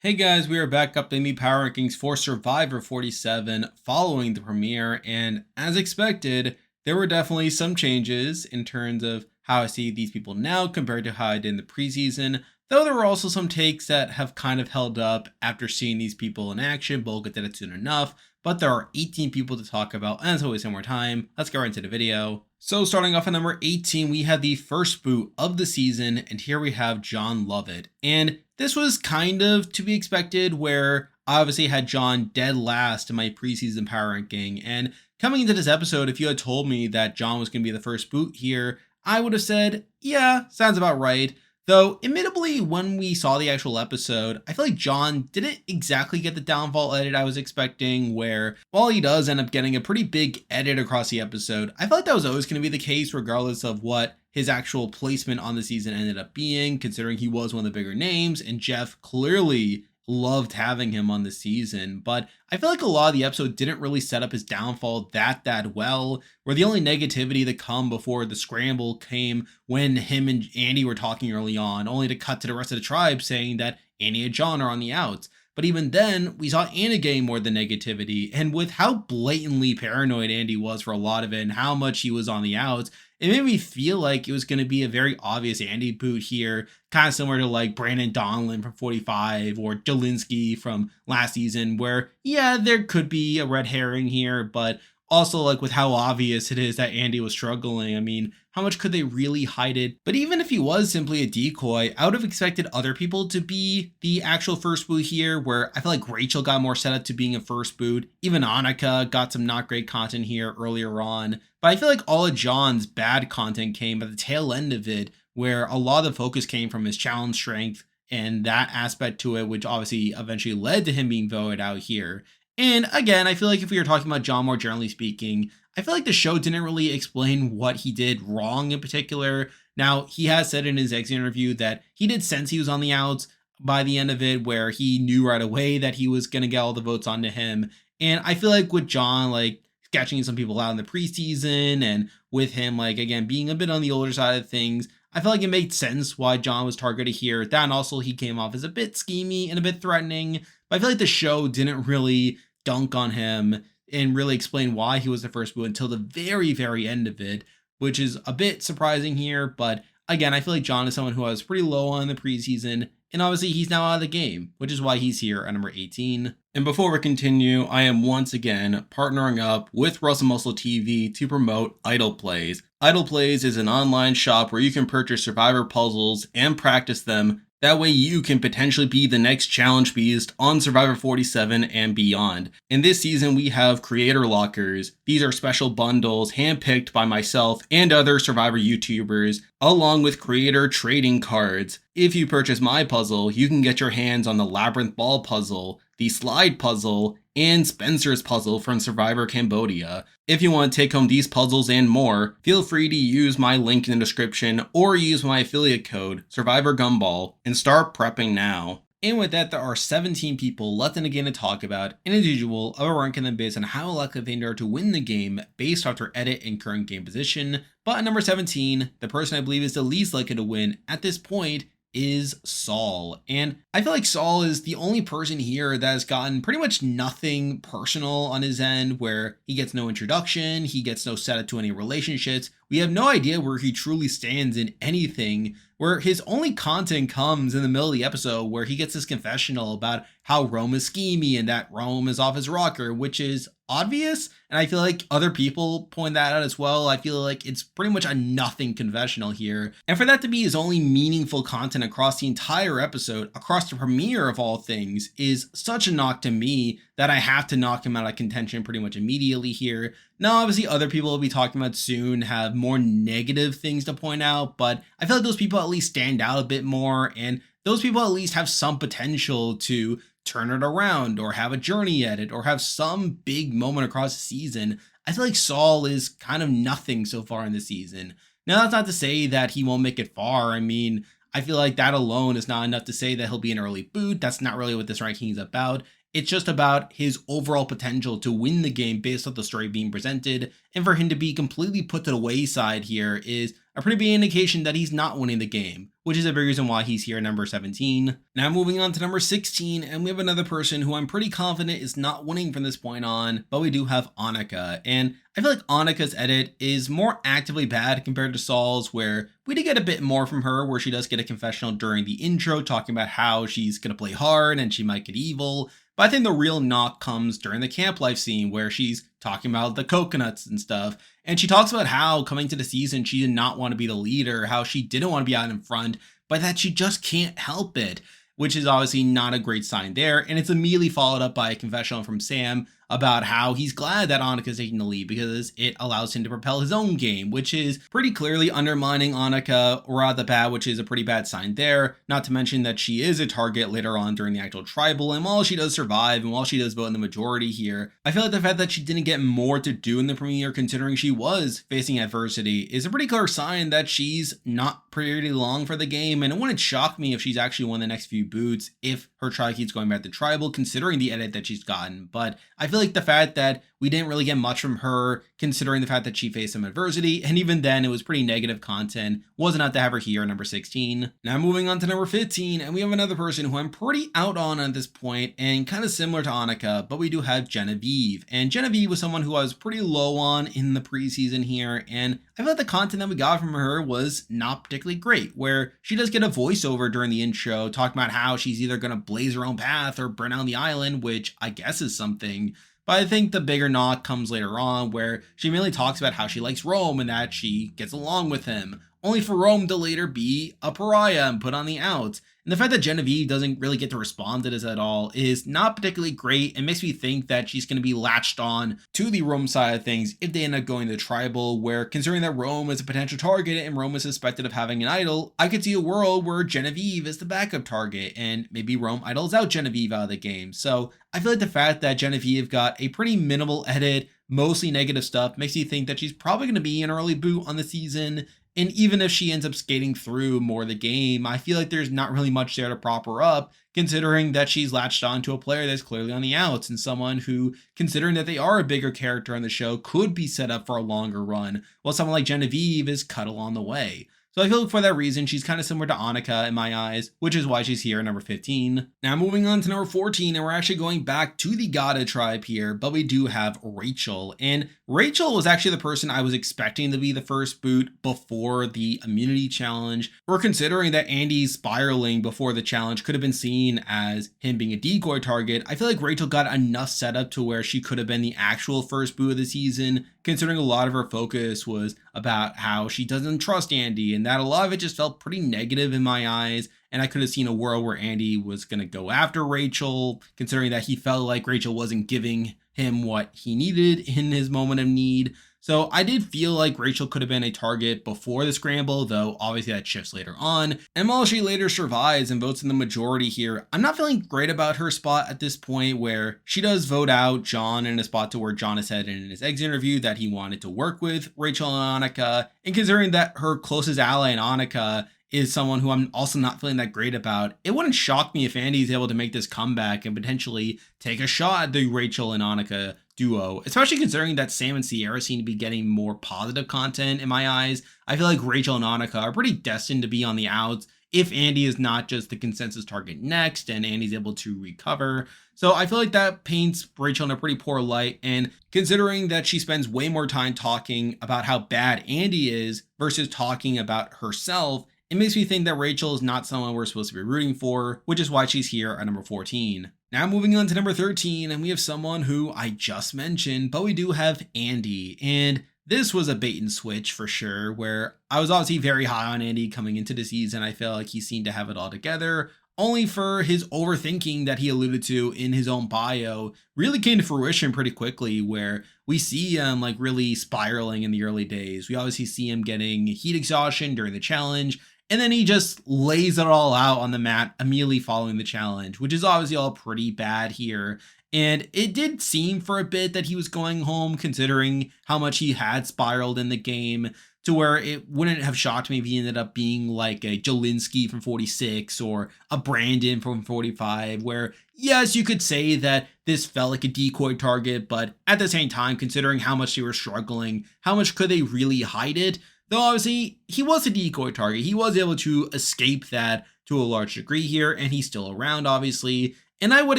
Hey guys, we are back updating the power rankings for Survivor 47 following the premiere, and as expected, there were definitely some changes in terms of how I see these people now compared to how I did in the preseason, though there were also some takes that have kind of held up after seeing these people in action, but we'll get to that soon enough. But there are 18 people to talk about, and as always, some more time. Let's get right into the video. So starting off at number 18, we have the first boot of the season, and here we have Jon Love It. And this was kind of to be expected, where I obviously had Jon dead last in my preseason power ranking. And coming into this episode, if you had told me that Jon was going to be the first boot here, I would have said, yeah, sounds about right. Though, admittedly, when we saw the actual episode, I feel like Jon didn't exactly get the downfall edit I was expecting, where while he does end up getting a pretty big edit across the episode, I felt like that was always going to be the case regardless of what his actual placement on the season ended up being, considering he was one of the bigger names, and Jeff clearly loved having him on the season. But I feel like a lot of the episode didn't really set up his downfall that well, where the only negativity that come before the scramble came when him and Andy were talking early on, only to cut to the rest of the tribe saying that Andy and Jon are on the outs. But even then, we saw Anna getting more than negativity, and with how blatantly paranoid Andy was for a lot of it and how much he was on the outs, it made me feel like it was going to be a very obvious Andy boot here, kind of similar to like Brandon Donlin from 45 or Jelinski from last season, where, yeah, there could be a red herring here, but also like with how obvious it is that Andy was struggling. I mean, how much could they really hide it? But even if he was simply a decoy, I would have expected other people to be the actual first boot here, where I feel like Rachel got more set up to being a first boot. Even Anuka got some not great content here earlier on. But I feel like all of Jon's bad content came at the tail end of it, where a lot of the focus came from his challenge strength and that aspect to it, which obviously eventually led to him being voted out here. And again, I feel like if we were talking about Jon more generally speaking, I feel like the show didn't really explain what he did wrong in particular. Now, he has said in his exit interview that he did sense he was on the outs by the end of it, where he knew right away that he was going to get all the votes onto him. And I feel like with Jon, like, sketching some people out in the preseason, and with him, like, again, being a bit on the older side of things, I felt like it made sense why Jon was targeted here. That, and also he came off as a bit schemy and a bit threatening. But I feel like the show didn't really dunk on him and really explain why he was the first boot until the very end of it, which is a bit surprising here. But again, I feel like Jon is someone who I was pretty low on in the preseason, and obviously he's now out of the game, which is why he's here at number 18. And before we continue, I am once again partnering up with Russell Muscle TV to promote Idle Plays. Idle Plays is an online shop where you can purchase Survivor puzzles and practice them. That way you can potentially be the next challenge beast on Survivor 47 and beyond. In this season, we have creator lockers. These are special bundles handpicked by myself and other Survivor YouTubers, along with creator trading cards. If you purchase my puzzle, you can get your hands on the Labyrinth Ball puzzle, the Slide puzzle, and Spencer's puzzle from Survivor Cambodia. If you want to take home these puzzles and more, feel free to use my link in the description or use my affiliate code, Survivor Gumball, and start prepping now. And with that, there are 17 people left in the game to talk about, and as usual, I will rank them based on how likely they are to win the game based off their edit and current game position. But at number 17, the person I believe is the least likely to win at this point is Saul. And I feel like Saul is the only person here that has gotten pretty much nothing personal on his end, where he gets no introduction, he gets no setup to any relationships. We have no idea where he truly stands in anything, where his only content comes in the middle of the episode where he gets this confessional about how Rome is schemy and that Rome is off his rocker, which is obvious. And I feel like other people point that out as well. I feel like it's pretty much a nothing confessional here. And for that to be his only meaningful content across the entire episode, across the premiere of all things, is such a knock to me that I have to knock him out of contention pretty much immediately here. Now, obviously, other people we'll be talking about soon have more negative things to point out, but I feel like those people at least stand out a bit more, and those people at least have some potential to turn it around or have a journey at it or have some big moment across the season. I feel like Saul is kind of nothing so far in the season. Now, that's not to say that he won't make it far. I mean, I feel like that alone is not enough to say that he'll be an early boot. That's not really what this ranking is about. It's just about his overall potential to win the game based on the story being presented, and for him to be completely put to the wayside here is a pretty big indication that he's not winning the game, which is a big reason why he's here at number 17. Now moving on to number 16, and we have another person who I'm pretty confident is not winning from this point on, but we do have Anuka. And I feel like Anika's edit is more actively bad compared to Saul's, where we did get a bit more from her, where she does get a confessional during the intro talking about how she's going to play hard and she might get evil. But I think the real knock comes during the camp life scene where she's talking about the coconuts and stuff. And she talks about how coming to the season, she did not want to be the leader, how she didn't want to be out in front, but that she just can't help it, which is obviously not a great sign there. And it's immediately followed up by a confessional from Sam about how he's glad that Anuka's taking the lead because it allows him to propel his own game, which is pretty clearly undermining Anuka right off the bat, which is a pretty bad sign there. Not to mention that she is a target later on during the actual tribal, and while she does survive and while she does vote in the majority here, I feel like the fact that she didn't get more to do in the premiere considering she was facing adversity is a pretty clear sign that she's not pretty long for the game, and it wouldn't shock me if she's actually won the next few boots if her tribe keeps going back to tribal considering the edit that she's gotten. But I feel like the fact that we didn't really get much from her considering the fact that she faced some adversity, and even then it was pretty negative content, was enough to have her here at number 16. Now moving on to number 15, and we have another person who I'm pretty out on at this point and kind of similar to Anuka, but we do have Genevie. And Genevie was someone who I was pretty low on in the preseason here, and I feel like the content that we got from her was not particularly great, where she does get a voiceover during the intro talking about how she's either going to blaze her own path or burn down the island, which I guess is something. But I think the bigger knock comes later on, where she mainly talks about how she likes Rome and that she gets along with him, only for Rome to later be a pariah and put on the outs. And the fact that Genevie doesn't really get to respond to this at all is not particularly great and makes me think that she's going to be latched on to the Rome side of things if they end up going to tribal, where considering that Rome is a potential target and Rome is suspected of having an idol, I could see a world where Genevie is the backup target and maybe Rome idols out Genevie out of the game. So I feel like the fact that Genevie got a pretty minimal edit, mostly negative stuff, makes you think that she's probably going to be an early boot on the season. And even if she ends up skating through more of the game, I feel like there's not really much there to prop her up, considering that she's latched on to a player that's clearly on the outs and someone who, considering that they are a bigger character on the show, could be set up for a longer run, while someone like Genevie is cut along the way. So I feel like for that reason, she's kind of similar to Anuka in my eyes, which is why she's here at number 15. Now moving on to number 14, and we're actually going back to the Gada tribe here, but we do have Rachel. And Rachel was actually the person I was expecting to be the first boot before the immunity challenge. We're considering that Andy's spiraling before the challenge could have been seen as him being a decoy target. I feel like Rachel got enough setup to where she could have been the actual first boot of the season, considering a lot of her focus was about how she doesn't trust Andy, and that a lot of it just felt pretty negative in my eyes. And I could have seen a world where Andy was going to go after Rachel, considering that he felt like Rachel wasn't giving him what he needed in his moment of need. So I did feel like Rachel could have been a target before the scramble, though obviously that shifts later on. And while she later survives and votes in the majority here, I'm not feeling great about her spot at this point, where she does vote out Jon in a spot to where Jon has said in his exit interview that he wanted to work with Rachel and Anuka. And considering that her closest ally in Anuka is someone who I'm also not feeling that great about, it wouldn't shock me if Andy is able to make this comeback and potentially take a shot at the Rachel and Anuka duo, especially considering that Sam and Sierra seem to be getting more positive content in my eyes. I feel like Rachel and Anuka are pretty destined to be on the outs if Andy is not just the consensus target next and Andy's able to recover. So I feel like that paints Rachel in a pretty poor light, and considering that she spends way more time talking about how bad Andy is versus talking about herself, it makes me think that Rachel is not someone we're supposed to be rooting for, which is why she's here at number 14. Now moving on to number 13, and we have someone who I just mentioned, but we do have Andy. And this was a bait and switch for sure, where I was obviously very high on Andy coming into the season. I felt like he seemed to have it all together, only for his overthinking that he alluded to in his own bio really came to fruition pretty quickly, where we see him like really spiraling in the early days. We obviously see him getting heat exhaustion during the challenge, and then he just lays it all out on the mat immediately following the challenge, which is obviously all pretty bad here. And it did seem for a bit that he was going home, considering how much he had spiraled in the game, to where it wouldn't have shocked me if he ended up being like a Jelinski from 46 or a Brandon from 45, where yes, you could say that this felt like a decoy target, but at the same time, considering how much they were struggling, how much could they really hide it? Though obviously he was a decoy target. He was able to escape that to a large degree here, and he's still around, obviously. And I would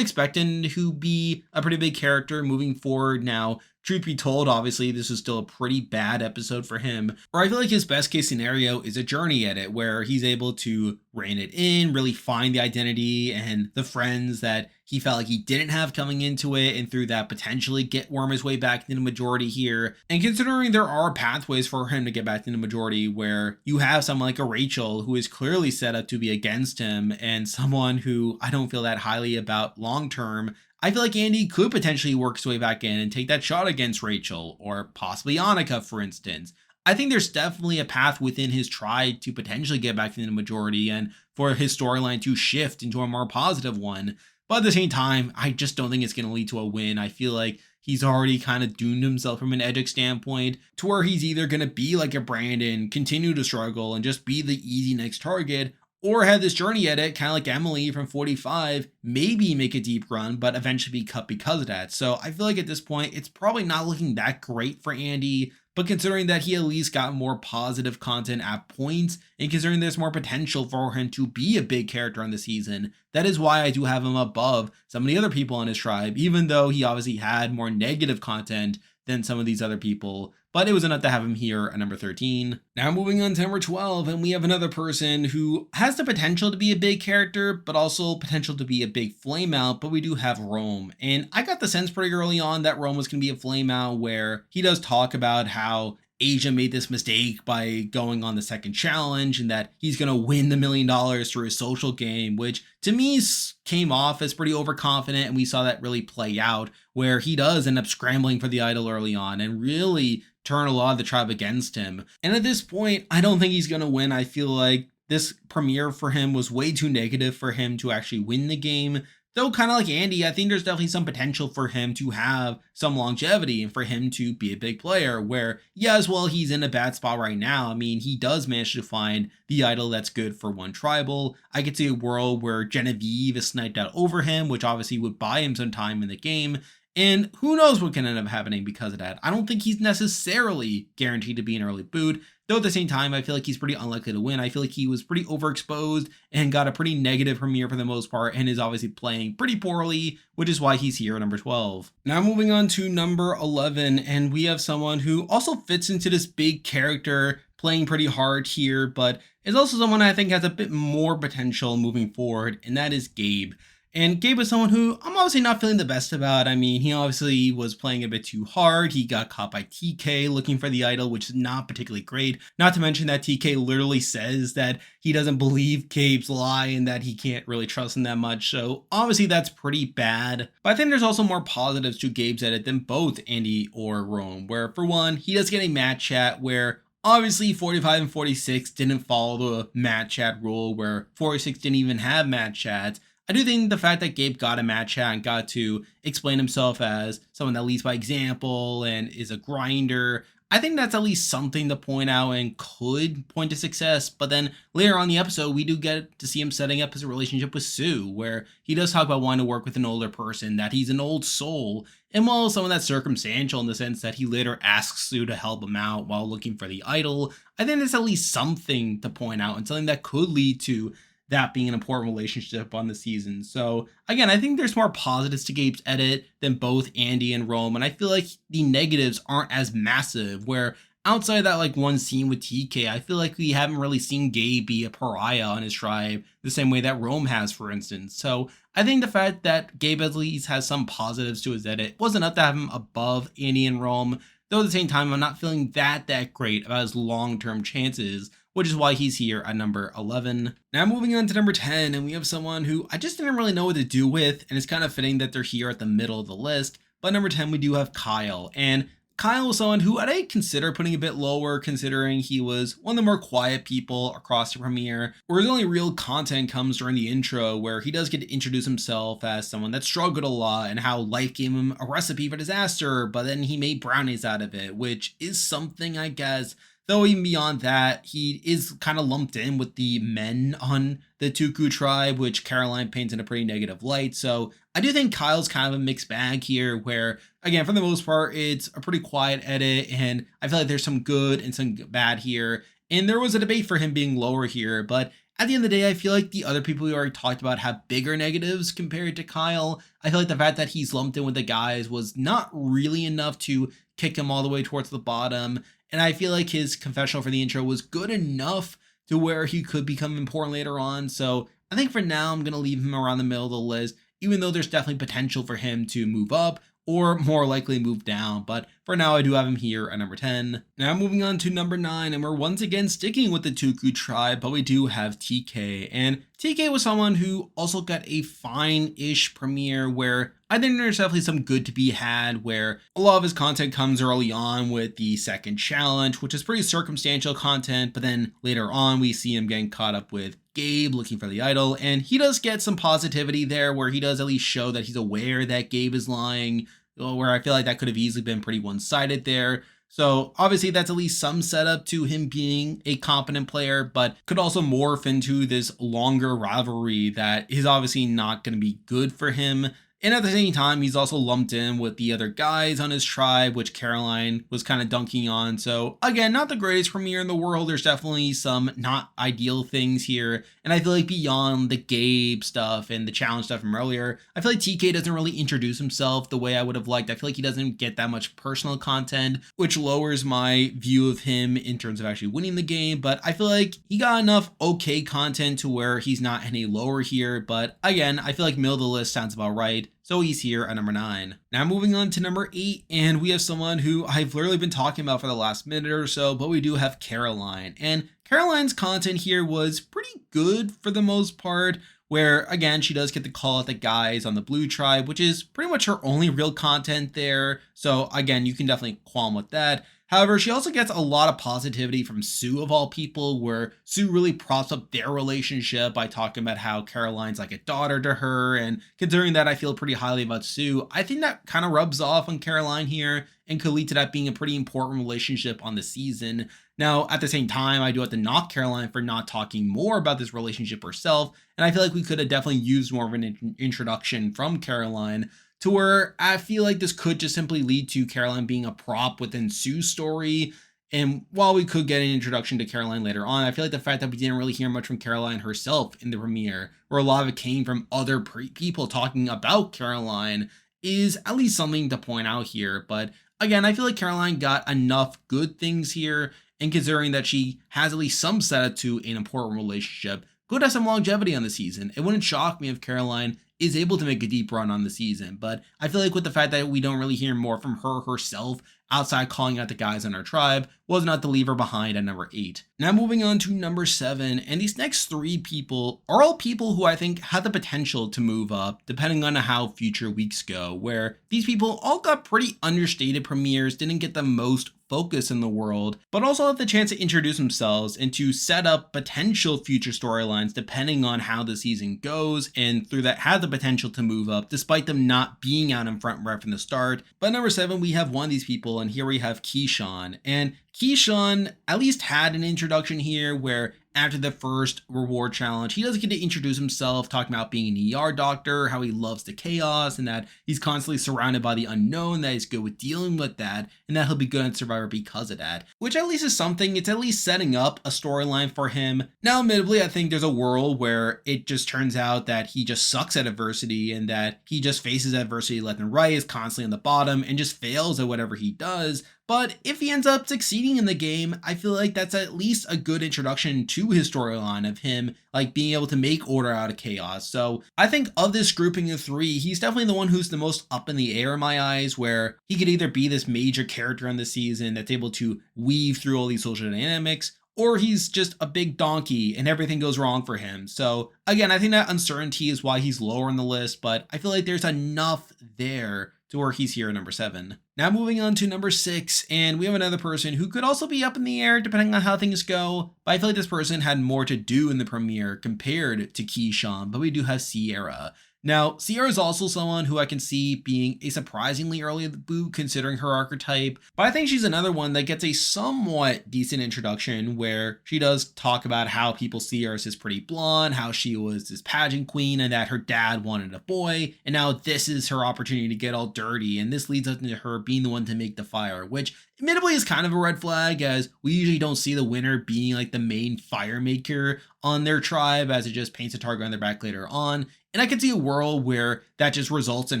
expect him to be a pretty big character moving forward. Now, truth be told, obviously, this is still a pretty bad episode for him. Or I feel like his best case scenario is a journey edit where he's able to rein it in, really find the identity and the friends that he felt like he didn't have coming into it, and through that potentially worm his way back into the majority here. And considering there are pathways for him to get back into the majority, where you have someone like a Rachel who is clearly set up to be against him, and someone who I don't feel that highly about long term, I feel like Andy could potentially work his way back in and take that shot against Rachel, or possibly Anuka, for instance. I think there's definitely a path within his tribe to potentially get back into the majority and for his storyline to shift into a more positive one. But at the same time, I just don't think it's going to lead to a win. I feel like he's already kind of doomed himself from an Edgic standpoint to where he's either going to be like a Brandon, continue to struggle and just be the easy next target, or have this journey edit, kind of like Emily from 45, maybe make a deep run, but eventually be cut because of that. So I feel like at this point, it's probably not looking that great for Andy. But considering that he at least got more positive content at points, and considering there's more potential for him to be a big character on the season, that is why I do have him above some of the other people on his tribe, even though he obviously had more negative content than some of these other people. But it was enough to have him here at number 13. Now moving on to number 12, and we have another person who has the potential to be a big character, but also potential to be a big flameout, but we do have Rome. And I got the sense pretty early on that Rome was going to be a flameout, where he does talk about how Asia made this mistake by going on the second challenge, and that he's going to win the $1 million through his social game, which to me came off as pretty overconfident. And we saw that really play out where he does end up scrambling for the idol early on and really turn a lot of the tribe against him. And at this point, I don't think he's going to win. I feel like this premiere for him was way too negative for him to actually win the game. Though kind of like Andy, I think there's definitely some potential for him to have some longevity and for him to be a big player where, yes, well, he's in a bad spot right now. I mean, he does manage to find the idol that's good for one tribal. I could see a world where Genevie is sniped out over him, which obviously would buy him some time in the game. And who knows what can end up happening because of that. I don't think he's necessarily guaranteed to be an early boot. Though at the same time, I feel like he's pretty unlikely to win. I feel like he was pretty overexposed and got a pretty negative premiere for the most part and is obviously playing pretty poorly, which is why he's here at number 12. Now moving on to number 11, and we have someone who also fits into this big character, playing pretty hard here, but is also someone I think has a bit more potential moving forward, and that is Gabe. And Gabe is someone who I'm obviously not feeling the best about. I mean, he obviously was playing a bit too hard. He got caught by TK looking for the idol, which is not particularly great. Not to mention that TK literally says that he doesn't believe Gabe's lie and that he can't really trust him that much. So obviously that's pretty bad. But I think there's also more positives to Gabe's edit than both Andy or Rome, where for one, he does get a match chat where obviously 45 and 46 didn't follow the match chat rule, where 46 didn't even have match chats. I do think the fact that Gabe got a match chat and got to explain himself as someone that leads by example and is a grinder, I think that's at least something to point out and could point to success. But then later on in the episode, we do get to see him setting up his relationship with Sue, where he does talk about wanting to work with an older person, that he's an old soul. And while some of that's circumstantial in the sense that he later asks Sue to help him out while looking for the idol, I think that's at least something to point out and something that could lead to that being an important relationship on the season. So again, I think there's more positives to Gabe's edit than both Andy and Rome. And I feel like the negatives aren't as massive, where outside of that like one scene with TK, I feel like we haven't really seen Gabe be a pariah on his tribe the same way that Rome has, for instance. So I think the fact that Gabe at least has some positives to his edit was enough to have him above Andy and Rome. Though at the same time, I'm not feeling that great about his long-term chances, which is why he's here at number 11. Now moving on to number 10, and we have someone who I just didn't really know what to do with, and it's kind of fitting that they're here at the middle of the list. But number 10, we do have Kyle, and Kyle was someone who I'd consider putting a bit lower, considering he was one of the more quiet people across the premiere, where his only real content comes during the intro, where he does get to introduce himself as someone that struggled a lot and how life gave him a recipe for disaster, but then he made brownies out of it, which is something I guess Though even beyond that, he is kind of lumped in with the men on the Tuku tribe, which Caroline paints in a pretty negative light. So I do think Kyle's kind of a mixed bag here, where, again, for the most part, it's a pretty quiet edit, and I feel like there's some good and some bad here. And there was a debate for him being lower here, but at the end of the day, I feel like the other people we already talked about have bigger negatives compared to Kyle. I feel like the fact that he's lumped in with the guys was not really enough to kick him all the way towards the bottom. And I feel like his confessional for the intro was good enough to where he could become important later on. So I think for now, I'm going to leave him around the middle of the list, even though there's definitely potential for him to move up or more likely move down. But for now, I do have him here at number 10. Now moving on to number 9, and we're once again sticking with the Tuku tribe, but we do have TK. And TK was someone who also got a fine-ish premiere, where I think there's definitely some good to be had, where a lot of his content comes early on with the second challenge, which is pretty circumstantial content, but then later on we see him getting caught up with Gabe looking for the idol, and he does get some positivity there, where he does at least show that he's aware that Gabe is lying, where I feel like that could have easily been pretty one-sided there. So obviously that's at least some setup to him being a competent player, but could also morph into this longer rivalry that is obviously not going to be good for him. And at the same time, he's also lumped in with the other guys on his tribe, which Caroline was kind of dunking on. So again, not the greatest premiere in the world. There's definitely some not ideal things here. And I feel like beyond the Gabe stuff and the challenge stuff from earlier, I feel like TK doesn't really introduce himself the way I would have liked. I feel like he doesn't get that much personal content, which lowers my view of him in terms of actually winning the game. But I feel like he got enough okay content to where he's not any lower here. But again, I feel like middle of the list sounds about right. So he's here at number 9. Now moving on to number 8, and we have someone who I've literally been talking about for the last minute or so, but we do have Caroline. And Caroline's content here was pretty good for the most part, where again, she does get to call out the guys on the blue tribe, which is pretty much her only real content there. So again, you can definitely qualm with that. However, she also gets a lot of positivity from Sue of all people, where Sue really props up their relationship by talking about how Caroline's like a daughter to her. And considering that I feel pretty highly about Sue, I think that kind of rubs off on Caroline here and could lead to that being a pretty important relationship on the season. Now, at the same time, I do have to knock Caroline for not talking more about this relationship herself. And I feel like we could have definitely used more of an introduction from Caroline, to where I feel like this could just simply lead to Caroline being a prop within Sue's story. And while we could get an introduction to Caroline later on, I feel like the fact that we didn't really hear much from Caroline herself in the premiere, or a lot of it came from other people talking about Caroline, is at least something to point out here. But again, I feel like Caroline got enough good things here, and considering that she has at least some setup to an important relationship, could have some longevity on the season. It wouldn't shock me if Caroline is able to make a deep run on the season, but I feel like with the fact that we don't really hear more from her herself outside calling out the guys on our tribe, was not to leave her behind at number 8. Now moving on to number 7, and these next 3 people are all people who I think have the potential to move up depending on how future weeks go, where these people all got pretty understated premieres, didn't get the most focus in the world, but also have the chance to introduce themselves and to set up potential future storylines depending on how the season goes, and through that have the potential to move up despite them not being out in front right from the start. But number 7, we have one of these people, and here we have Kean. And Kean at least had an introduction here, where after the first reward challenge, he does get to introduce himself, talking about being an ER doctor, how he loves the chaos, and that he's constantly surrounded by the unknown, that he's good with dealing with that, and that he'll be good at Survivor because of that. Which at least is something. It's at least setting up a storyline for him. Now, admittedly, I think there's a world where it just turns out that he just sucks at adversity, and that he just faces adversity left and right, is constantly on the bottom, and just fails at whatever he does. But if he ends up succeeding in the game, I feel like that's at least a good introduction to his storyline of him like being able to make order out of chaos. So I think of this grouping of 3, he's definitely the one who's the most up in the air in my eyes, where he could either be this major character on the season that's able to weave through all these social dynamics, or he's just a big donkey and everything goes wrong for him. So again, I think that uncertainty is why he's lower on the list, but I feel like there's enough there to where he's here at number 7. Now moving on to number 6, and we have another person who could also be up in the air depending on how things go, but I feel like this person had more to do in the premiere compared to Kean, but we do have Sierra. Now, Sierra is also someone who I can see being a surprisingly early boot considering her archetype, but I think she's another one that gets a somewhat decent introduction where she does talk about how people see her as this pretty blonde, how she was this pageant queen, and that her dad wanted a boy, and now this is her opportunity to get all dirty, and this leads up into her being the one to make the fire, which admittedly is kind of a red flag, as we usually don't see the winner being like the main fire maker on their tribe, as it just paints a target on their back later on. And I could see a world where that just results in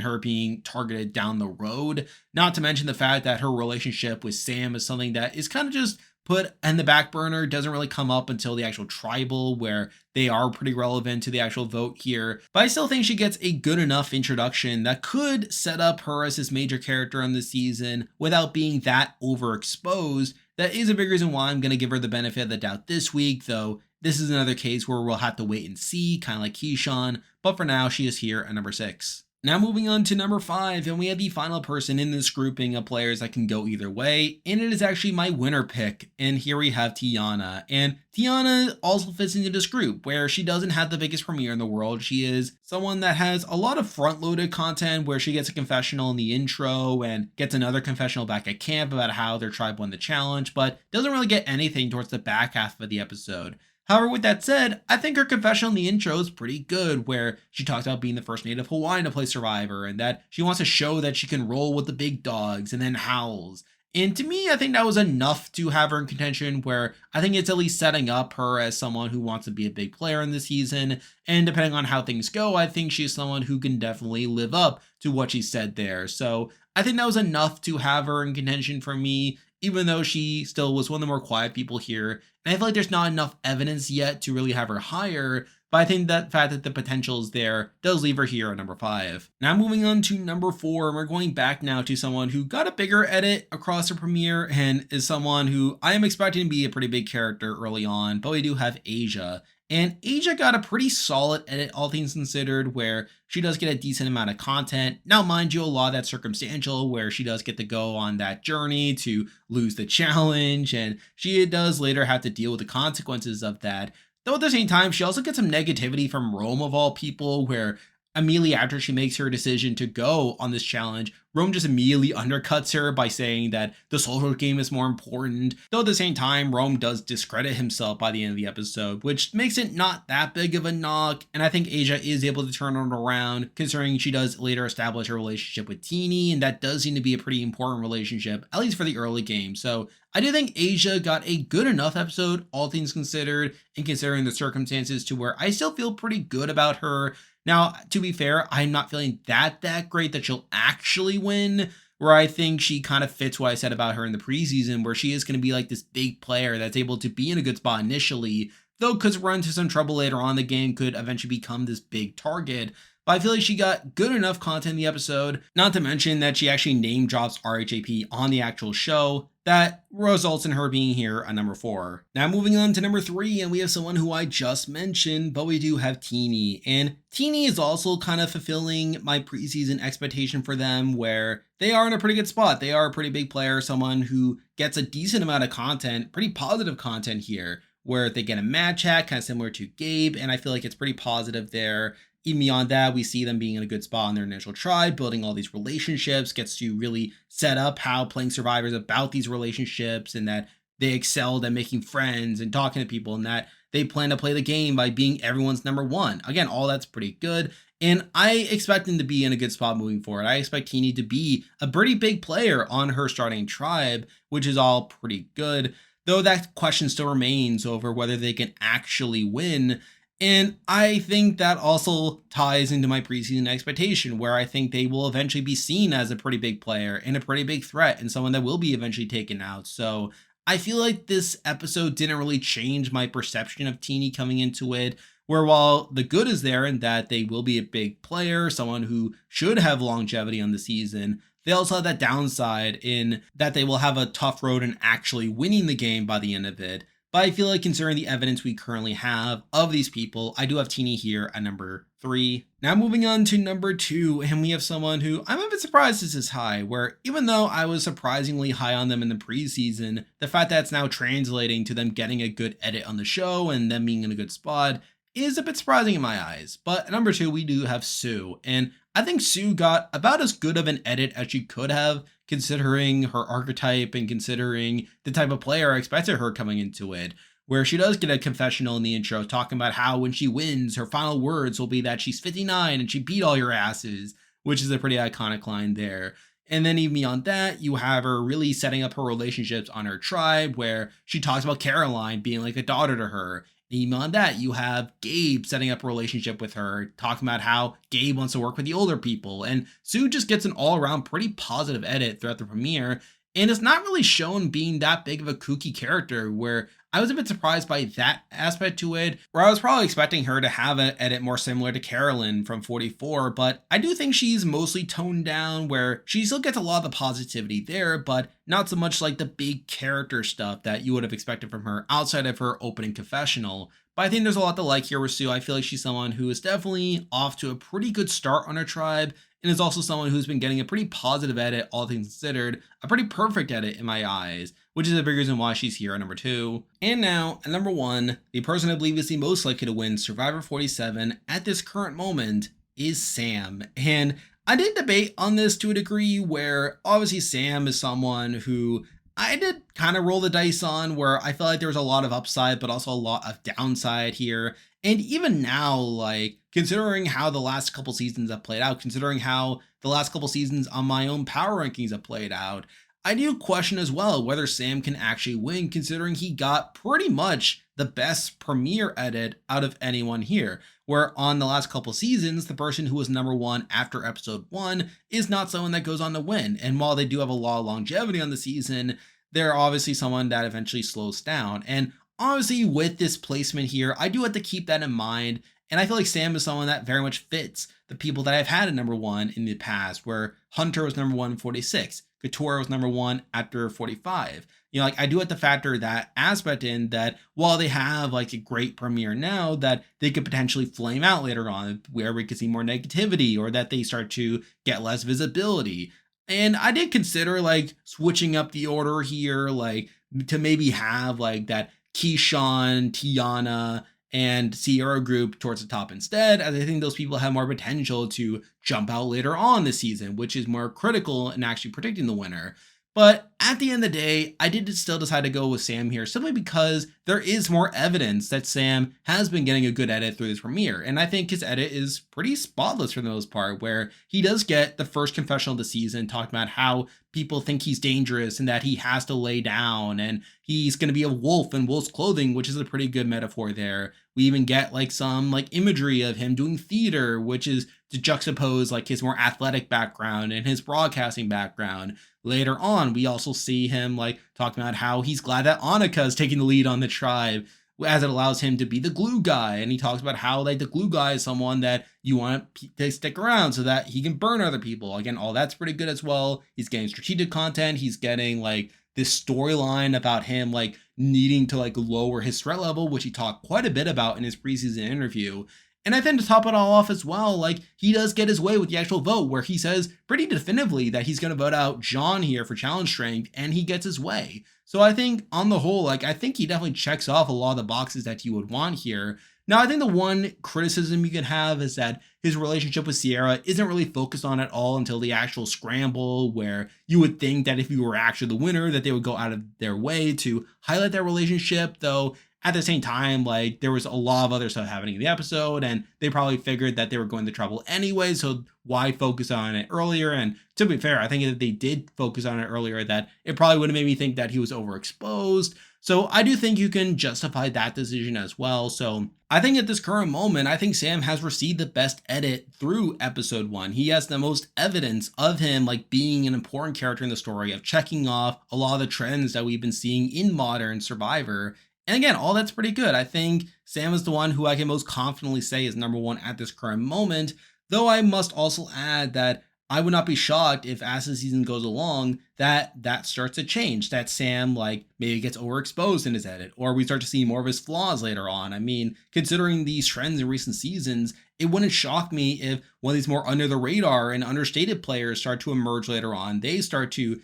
her being targeted down the road. Not to mention the fact that her relationship with Sam is something that is kind of just put in the back burner, doesn't really come up until the actual tribal, where they are pretty relevant to the actual vote here. But I still think she gets a good enough introduction that could set up her as this major character on the season without being that overexposed. That is a big reason why I'm going to give her the benefit of the doubt this week, though this is another case where we'll have to wait and see, kind of like Keyshawn, but for now, she is here at number 6. Now moving on to number 5, and we have the final person in this grouping of players that can go either way, and it is actually my winner pick, and here we have Tiana. And Tiana also fits into this group, where she doesn't have the biggest premiere in the world. She is someone that has a lot of front-loaded content, where she gets a confessional in the intro, and gets another confessional back at camp about how their tribe won the challenge, but doesn't really get anything towards the back half of the episode. However, with that said, I think her confessional in the intro is pretty good, where she talks about being the first native Hawaiian to play Survivor, and that she wants to show that she can roll with the big dogs, and then howls. And to me, I think that was enough to have her in contention, where I think it's at least setting up her as someone who wants to be a big player in the season, and depending on how things go, I think she's someone who can definitely live up to what she said there. So I think that was enough to have her in contention for me, even though she still was one of the more quiet people here. And I feel like there's not enough evidence yet to really have her higher, but I think that fact that the potential is there does leave her here at number 5. Now moving on to number 4, and we're going back now to someone who got a bigger edit across the premiere and is someone who I am expecting to be a pretty big character early on, but we do have Asia. And Asia got a pretty solid edit, all things considered, where she does get a decent amount of content. Now, mind you, a lot of that's circumstantial, where she does get to go on that journey to lose the challenge, and she does later have to deal with the consequences of that. Though at the same time, she also gets some negativity from Rome, of all people, where immediately after she makes her decision to go on this challenge, Rome just immediately undercuts her by saying that the social game is more important. Though at the same time, Rome does discredit himself by the end of the episode, which makes it not that big of a knock. And I think Asia is able to turn it around, considering she does later establish her relationship with Teenie, and that does seem to be a pretty important relationship, at least for the early game. So I do think Asia got a good enough episode, all things considered, and considering the circumstances, to where I still feel pretty good about her. Now, to be fair, I'm not feeling that great that she'll actually win, where I think she kind of fits what I said about her in the preseason, where she is going to be like this big player that's able to be in a good spot initially, though could run into some trouble later on in the game, could eventually become this big target. But I feel like she got good enough content in the episode, not to mention that she actually name drops RHAP on the actual show, that results in her being here at number 4. Now moving on to number 3, and we have someone who I just mentioned, but we do have Teenie. And Teenie is also kind of fulfilling my preseason expectation for them, where they are in a pretty good spot. They are a pretty big player, someone who gets a decent amount of content, pretty positive content here, where they get a mad chat, kind of similar to Gabe, and I feel like it's pretty positive there. Even beyond that, we see them being in a good spot in their initial tribe, building all these relationships, gets to really set up how playing Survivor is about these relationships, and that they excelled at making friends and talking to people, and that they plan to play the game by being everyone's number 1. Again, all that's pretty good, and I expect them to be in a good spot moving forward. I expect Teenie to be a pretty big player on her starting tribe, which is all pretty good, though that question still remains over whether they can actually win. And I think that also ties into my preseason expectation, where I think they will eventually be seen as a pretty big player and a pretty big threat, and someone that will be eventually taken out. So I feel like this episode didn't really change my perception of Teenie coming into it, where while the good is there in that they will be a big player, someone who should have longevity on the season, they also have that downside in that they will have a tough road in actually winning the game by the end of it. But I feel like considering the evidence we currently have of these people, I do have Teenie here at number 3. Now moving on to number 2, and we have someone who I'm a bit surprised is this high, where even though I was surprisingly high on them in the preseason, the fact that it's now translating to them getting a good edit on the show and them being in a good spot is a bit surprising in my eyes. But at number 2, we do have Sue. And I think Sue got about as good of an edit as she could have, considering her archetype and considering the type of player I expected her coming into it. Where she does get a confessional in the intro talking about how when she wins, her final words will be that she's 59 and she beat all your asses, which is a pretty iconic line there. And then even beyond that, you have her really setting up her relationships on her tribe, where she talks about Caroline being like a daughter to her. And even beyond that, you have Gabe setting up a relationship with her, talking about how Gabe wants to work with the older people. And Sue just gets an all-around pretty positive edit throughout the premiere. And it's not really shown being that big of a kooky character, where I was a bit surprised by that aspect to it, where I was probably expecting her to have an edit more similar to Carolyn from 44, but I do think she's mostly toned down, where she still gets a lot of the positivity there, but not so much like the big character stuff that you would have expected from her outside of her opening confessional. But I think there's a lot to like here with Sue. I feel like she's someone who is definitely off to a pretty good start on her tribe, and is also someone who's been getting a pretty positive edit, all things considered, a pretty perfect edit in my eyes, which is a big reason why she's here at number 2. And now, at number 1, the person I believe is the most likely to win Survivor 47 at this current moment is Sam. And I did debate on this to a degree, where obviously Sam is someone who I did kind of roll the dice on, where I felt like there was a lot of upside, but also a lot of downside here. And even now, like, considering how the last couple seasons have played out, considering how the last couple seasons on my own power rankings have played out, I do question as well whether Sam can actually win, considering he got pretty much the best premiere edit out of anyone here. Where on the last couple seasons, the person who was number 1 after episode 1 is not someone that goes on to win. And while they do have a lot of longevity on the season, they're obviously someone that eventually slows down. And obviously, with this placement here, I do have to keep that in mind. And I feel like Sam is someone that very much fits the people that I've had at number 1 in the past, where Hunter was number 1 in 46, Couture was number 1 after 45. You know, like, I do have to factor that aspect in, that while they have like a great premiere now, that they could potentially flame out later on, where we could see more negativity, or that they start to get less visibility. And I did consider like switching up the order here, like to maybe have like that Keyshawn, Tiana, and Sierra group towards the top instead, as I think those people have more potential to jump out later on this season, which is more critical in actually predicting the winner. But at the end of the day, I did still decide to go with Sam here, simply because there is more evidence that Sam has been getting a good edit through this premiere. And I think his edit is pretty spotless for the most part, where he does get the first confessional of the season, talking about how people think he's dangerous and that he has to lay down, and he's going to be a wolf in wolf's clothing, which is a pretty good metaphor there. We even get like some like imagery of him doing theater, which is to juxtapose like his more athletic background and his broadcasting background. Later on, we also see him like talking about how he's glad that Anuka is taking the lead on the tribe, as it allows him to be the glue guy. And he talks about how like the glue guy is someone that you want to stick around so that he can burn other people. Again, all that's pretty good as well. He's getting strategic content. He's getting like this storyline about him like needing to like lower his threat level, which he talked quite a bit about in his preseason interview. And I think to top it all off as well, like he does get his way with the actual vote, where he says pretty definitively that he's going to vote out Jon here for challenge strength, and he gets his way. So I think on the whole, like I think he definitely checks off a lot of the boxes that you would want here. Now, I think the one criticism you can have is that his relationship with Sierra isn't really focused on at all until the actual scramble, where you would think that if you were actually the winner, that they would go out of their way to highlight that relationship, though at the same time, like there was a lot of other stuff happening in the episode, and they probably figured that they were going to trouble anyway, so why focus on it earlier? And to be fair, I think if they did focus on it earlier, that it probably would have made me think that he was overexposed. So I do think you can justify that decision as well. So I think at this current moment, I think Sam has received the best edit through episode 1. He has the most evidence of him like being an important character in the story, of checking off a lot of the trends that we've been seeing in modern Survivor. And again, all that's pretty good. I think Sam is the one who I can most confidently say is number 1 at this current moment, though I must also add that I would not be shocked if as the season goes along that starts to change, that Sam like maybe gets overexposed in his edit, or we start to see more of his flaws later on. I mean, considering these trends in recent seasons, it wouldn't shock me if one of these more under the radar and understated players start to emerge later on. They start to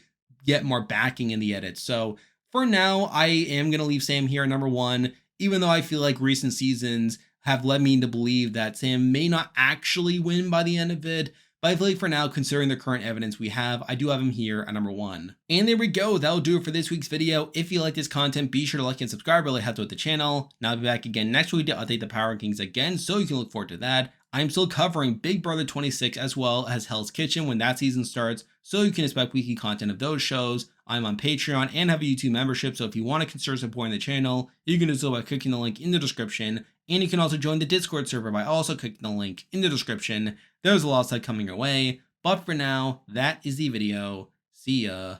get more backing in the edit. So for now, I am going to leave Sam here at number 1, even though I feel like recent seasons have led me to believe that Sam may not actually win by the end of it. But I feel like for now, considering the current evidence we have, I do have him here at number 1. And there we go. That'll do it for this week's video. If you like this content, be sure to like and subscribe. Really helps with the channel. Now I'll be back again next week to update the power rankings again, so you can look forward to that. I'm still covering Big Brother 26 as well as Hell's Kitchen when that season starts, so you can expect weekly content of those shows. I'm on Patreon and have a YouTube membership, so if you want to consider supporting the channel, you can do so by clicking the link in the description. And you can also join the Discord server by also clicking the link in the description. There's a lot of stuff coming your way. But for now, that is the video. See ya.